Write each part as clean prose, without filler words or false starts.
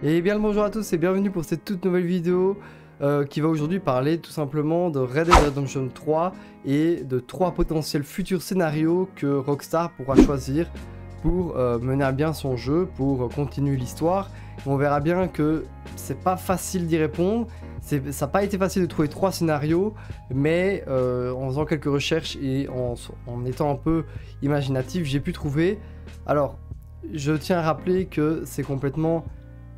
Et bien le bonjour à tous et bienvenue pour cette toute nouvelle vidéo qui va aujourd'hui parler tout simplement de Red Dead Redemption 3 et de 3 potentiels futurs scénarios que Rockstar pourra choisir pour mener à bien son jeu, pour continuer l'histoire. On verra bien que c'est pas facile d'y répondre, ça n'a pas été facile de trouver 3 scénarios, mais en faisant quelques recherches et en étant un peu imaginatif, j'ai pu trouver. Alors, je tiens à rappeler que c'est complètement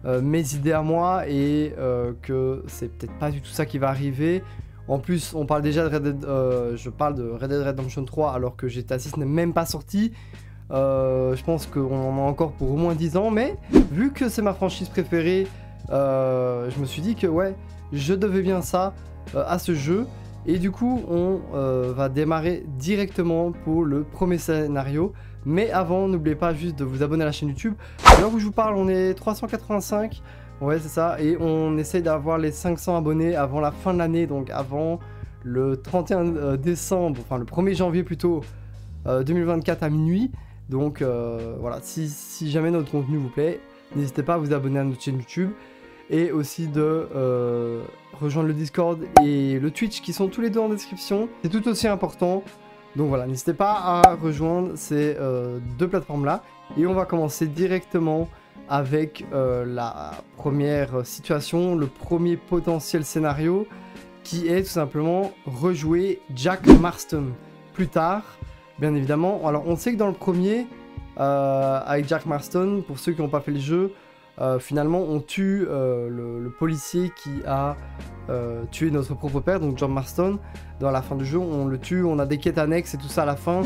mes idées à moi et que c'est peut-être pas du tout ça qui va arriver. En plus, on parle déjà de Red Dead, je parle de Red Dead Redemption 3 alors que GTA 6 n'est même pas sorti. Je pense qu'on en a encore pour au moins 10 ans, mais vu que c'est ma franchise préférée, je me suis dit que ouais, je devais bien ça à ce jeu. Et du coup, on va démarrer directement pour le premier scénario. Mais avant, n'oubliez pas juste de vous abonner à la chaîne YouTube. À l'heure où je vous parle, on est 385. Ouais, c'est ça. Et on essaye d'avoir les 500 abonnés avant la fin de l'année. Donc avant le 31 décembre, enfin le 1er janvier plutôt, 2024 à minuit. Donc voilà, si jamais notre contenu vous plaît, n'hésitez pas à vous abonner à notre chaîne YouTube. Et aussi de rejoindre le Discord et le Twitch qui sont tous les deux en description. C'est tout aussi important. Donc voilà, n'hésitez pas à rejoindre ces deux plateformes-là. Et on va commencer directement avec la première situation, le premier potentiel scénario, qui est tout simplement rejouer Jack Marston plus tard, bien évidemment. Alors on sait que dans le premier, avec Jack Marston, pour ceux qui n'ont pas fait le jeu, finalement on tue le policier qui a tué notre propre père, donc John Marston. Dans la fin du jeu, on le tue, on a des quêtes annexes et tout ça à la fin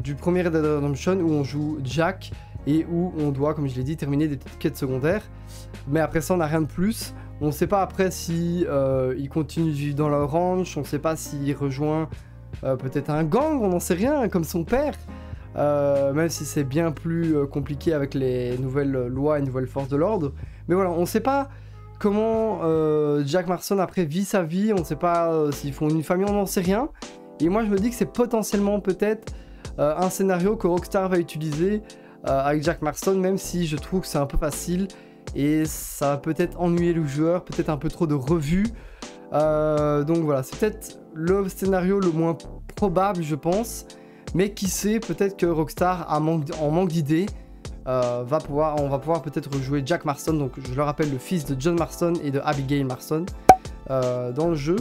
du premier Red Dead Redemption où on joue Jack et où on doit, comme je l'ai dit, terminer des petites quêtes secondaires. Mais après ça, on n'a rien de plus. On ne sait pas après si il continue de vivre dans leur ranch, on ne sait pas s'il rejoint peut-être un gang, on n'en sait rien, comme son père. Même si c'est bien plus compliqué avec les nouvelles lois et nouvelles forces de l'ordre. Mais voilà, on ne sait pas comment Jack Marston après vit sa vie, on ne sait pas s'ils font une famille, on n'en sait rien. Et moi je me dis que c'est potentiellement peut-être un scénario que Rockstar va utiliser avec Jack Marston, même si je trouve que c'est un peu facile et ça va peut-être ennuyer le joueur, peut-être un peu trop de revues. Donc voilà, c'est peut-être le scénario le moins probable je pense. Mais qui sait, peut-être que Rockstar en manque d'idées. On va pouvoir peut-être rejouer Jack Marston, donc je le rappelle, le fils de John Marston et de Abigail Marston dans le jeu.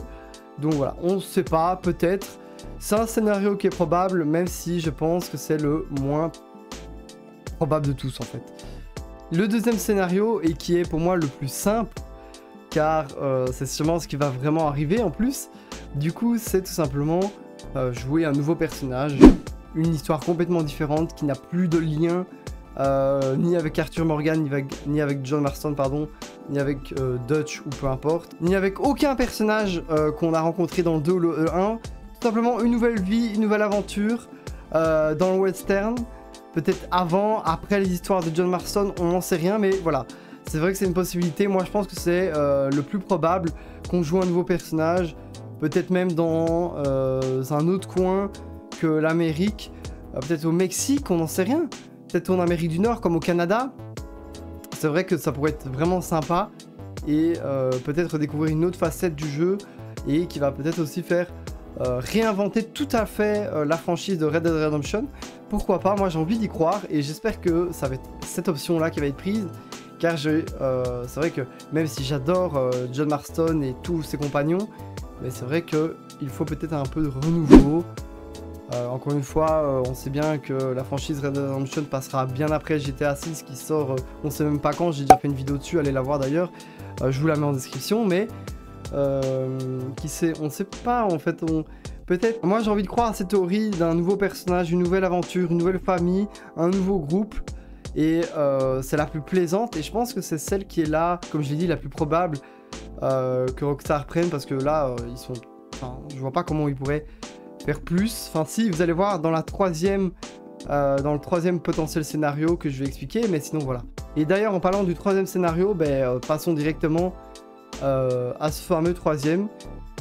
Donc voilà, on ne sait pas, peut-être. C'est un scénario qui est probable, même si je pense que c'est le moins probable de tous en fait. Le deuxième scénario, et qui est pour moi le plus simple, car c'est sûrement ce qui va vraiment arriver en plus, du coup c'est tout simplement jouer un nouveau personnage, une histoire complètement différente qui n'a plus de lien ni avec Arthur Morgan, ni avec John Marston, pardon, ni avec Dutch ou peu importe, ni avec aucun personnage qu'on a rencontré dans le 2 ou le 1. Tout simplement une nouvelle vie, une nouvelle aventure dans le western. Peut-être avant, après les histoires de John Marston, on n'en sait rien, mais voilà. C'est vrai que c'est une possibilité. Moi, je pense que c'est le plus probable qu'on joue un nouveau personnage. Peut-être même dans un autre coin que l'Amérique. Peut-être au Mexique, on n'en sait rien. Peut-être en Amérique du Nord, comme au Canada. C'est vrai que ça pourrait être vraiment sympa. Et peut-être découvrir une autre facette du jeu. Et qui va peut-être aussi faire réinventer tout à fait la franchise de Red Dead Redemption. Pourquoi pas, moi j'ai envie d'y croire. Et j'espère que ça va être cette option-là qui va être prise. Car c'est vrai que même si j'adore John Marston et tous ses compagnons, mais c'est vrai qu'il faut peut-être un peu de renouveau. Encore une fois, on sait bien que la franchise Red Dead Redemption passera bien après GTA 6 qui sort, on sait même pas quand, j'ai déjà fait une vidéo dessus, allez la voir d'ailleurs, je vous la mets en description, mais qui sait, on sait pas en fait, peut-être, moi j'ai envie de croire à cette théorie d'un nouveau personnage, une nouvelle aventure, une nouvelle famille, un nouveau groupe, et c'est la plus plaisante, et je pense que c'est celle qui est là, comme je l'ai dit, la plus probable, que Rockstar prenne, parce que là ils sont, enfin, je vois pas comment ils pourraient faire plus. Enfin si, vous allez voir dans le troisième potentiel scénario que je vais expliquer, mais sinon voilà. Et d'ailleurs en parlant du troisième scénario, passons directement à ce fameux troisième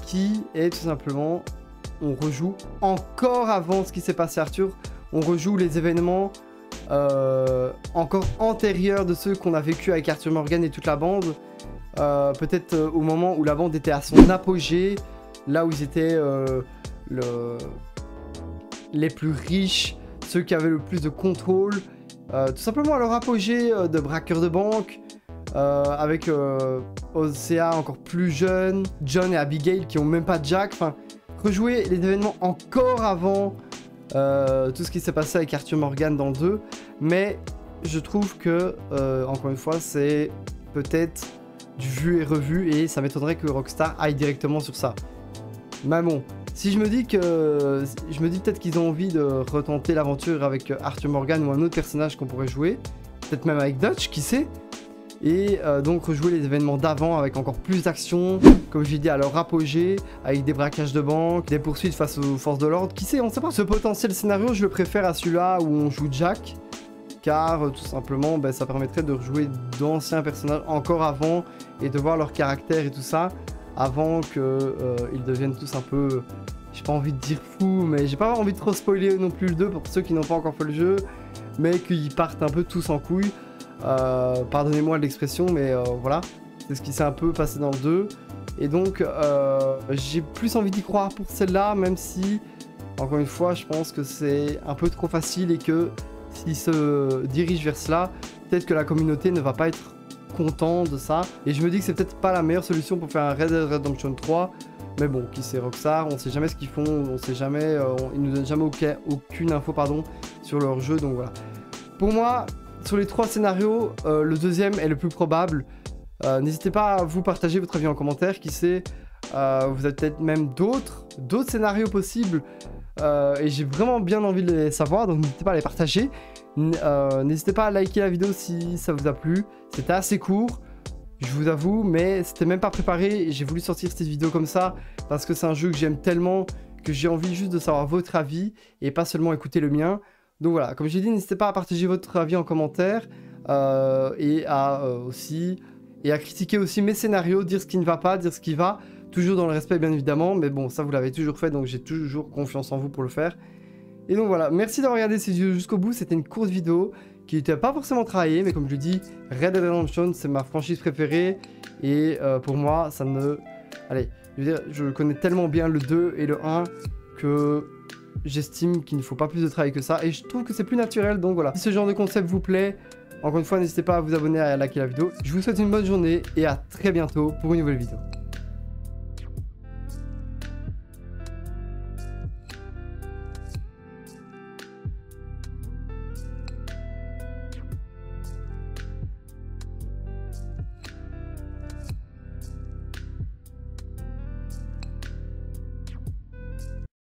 qui est tout simplement, on rejoue encore avant ce qui s'est passé Arthur, on rejoue les événements encore antérieurs de ceux qu'on a vécu avec Arthur Morgan et toute la bande. Peut-être au moment où la bande était à son apogée, là où ils étaient les plus riches, ceux qui avaient le plus de contrôle, tout simplement à leur apogée de braqueurs de banque, avec Osea encore plus jeune, John et Abigail qui ont même pas Jack, enfin rejouer les événements encore avant tout ce qui s'est passé avec Arthur Morgan dans le 2, mais je trouve que encore une fois c'est peut-être du vu et revu et ça m'étonnerait que Rockstar aille directement sur ça. Mais bon, si je me dis peut-être qu'ils ont envie de retenter l'aventure avec Arthur Morgan ou un autre personnage qu'on pourrait jouer, peut-être même avec Dutch, qui sait, et donc rejouer les événements d'avant avec encore plus d'action, comme j'ai dit à leur apogée, avec des braquages de banque, des poursuites face aux forces de l'ordre, qui sait, on sait pas. Ce potentiel scénario, je le préfère à celui-là où on joue Jack, car tout simplement ça permettrait de rejouer d'anciens personnages encore avant et de voir leur caractère et tout ça avant qu'ils deviennent tous un peu, j'ai pas envie de dire fous, mais j'ai pas envie de trop spoiler non plus le 2 pour ceux qui n'ont pas encore fait le jeu, mais qu'ils partent un peu tous en couille. Pardonnez-moi l'expression, mais voilà, c'est ce qui s'est un peu passé dans le 2. Et donc j'ai plus envie d'y croire pour celle-là, même si encore une fois je pense que c'est un peu trop facile et que s'il se dirige vers cela, peut-être que la communauté ne va pas être content de ça. Et je me dis que c'est peut-être pas la meilleure solution pour faire un Red Dead Redemption 3. Mais bon, qui sait, Rockstar, on sait jamais ce qu'ils font, on sait jamais, ils nous donnent jamais aucune info sur leur jeu, donc voilà. Pour moi, sur les 3 scénarios, le deuxième est le plus probable. N'hésitez pas à vous partager votre avis en commentaire, qui sait, vous avez peut-être même d'autres scénarios possibles. Et j'ai vraiment bien envie de les savoir, donc n'hésitez pas à les partager. N'hésitez pas à liker la vidéo si ça vous a plu. C'était assez court, je vous avoue, mais c'était même pas préparé. J'ai voulu sortir cette vidéo comme ça parce que c'est un jeu que j'aime tellement que j'ai envie juste de savoir votre avis et pas seulement écouter le mien. Donc voilà, comme j'ai dit, n'hésitez pas à partager votre avis en commentaire et à critiquer aussi mes scénarios, dire ce qui ne va pas, dire ce qui va. Toujours dans le respect bien évidemment, mais bon, ça vous l'avez toujours fait, donc j'ai toujours confiance en vous pour le faire. Et donc voilà, merci d'avoir regardé cette vidéo jusqu'au bout, c'était une courte vidéo qui n'était pas forcément travaillée, mais comme je le dis, Red Dead Redemption c'est ma franchise préférée, et pour moi, ça ne... Allez, je veux dire, je connais tellement bien le 2 et le 1 que j'estime qu'il ne faut pas plus de travail que ça, et je trouve que c'est plus naturel, donc voilà. Si ce genre de concept vous plaît, encore une fois, n'hésitez pas à vous abonner et à liker la vidéo. Je vous souhaite une bonne journée, et à très bientôt pour une nouvelle vidéo.